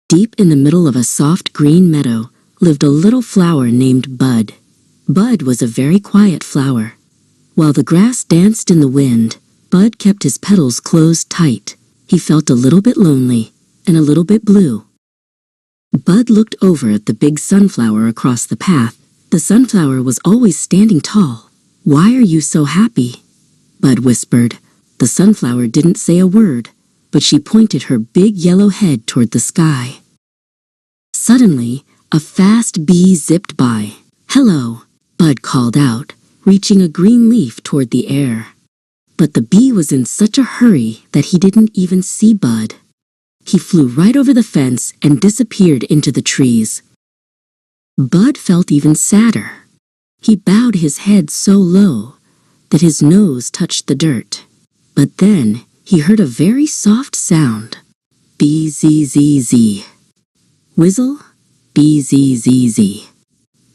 Deep in the middle of a soft green meadow lived a little flower named Bud. Bud was a very quiet flower. While the grass danced in the wind, Bud kept his petals closed tight. He felt a little bit lonely and a little bit blue. Bud looked over at the big sunflower across the path. The sunflower was always standing tall. "Why are you so happy?" Bud whispered. The sunflower didn't say a word, but she pointed her big yellow head toward the sky. Suddenly, a fast bee zipped by. "Hello," Bud called out, reaching a green leaf toward the air. But the bee was in such a hurry that he didn't even see Bud. He flew right over the fence and disappeared into the trees. Bud felt even sadder. He bowed his head so low that his nose touched the dirt. But then he heard a very soft sound. Bee-zee-zee-zee. Whizzle, bee-zee-zee-zee.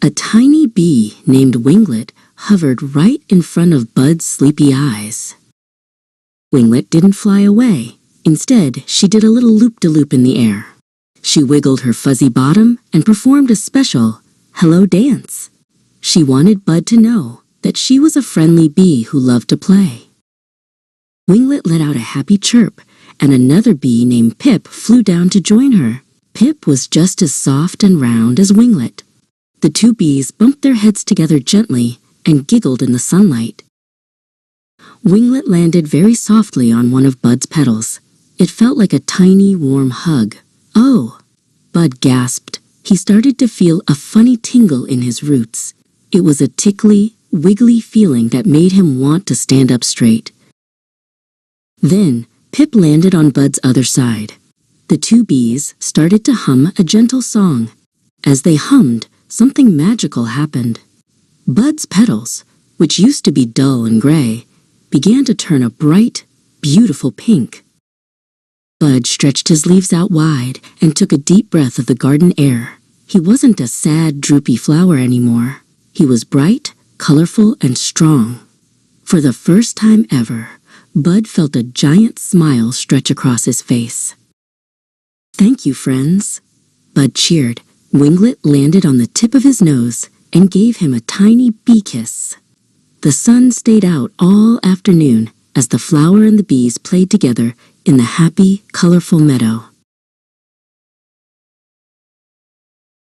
A tiny bee named Winglet hovered right in front of Bud's sleepy eyes. Winglet didn't fly away. Instead, she did a little loop-de-loop in the air. She wiggled her fuzzy bottom and performed a special hello dance. She wanted Bud to know that she was a friendly bee who loved to play. Winglet let out a happy chirp, and another bee named Pip flew down to join her. Pip was just as soft and round as Winglet. The two bees bumped their heads together gently and giggled in the sunlight. Winglet landed very softly on one of Bud's petals. It felt like a tiny, warm hug. "Oh!" Bud gasped. He started to feel a funny tingle in his roots. It was a tickly, wiggly feeling that made him want to stand up straight. Then, Pip landed on Bud's other side. The two bees started to hum a gentle song. As they hummed, something magical happened. Bud's petals, which used to be dull and gray, began to turn a bright, beautiful pink. Bud stretched his leaves out wide and took a deep breath of the garden air. He wasn't a sad, droopy flower anymore. He was bright, colorful, and strong. For the first time ever, Bud felt a giant smile stretch across his face. "Thank you, friends," Bud cheered. Winglet landed on the tip of his nose and gave him a tiny bee kiss. The sun stayed out all afternoon as the flower and the bees played together in the happy, colorful meadow.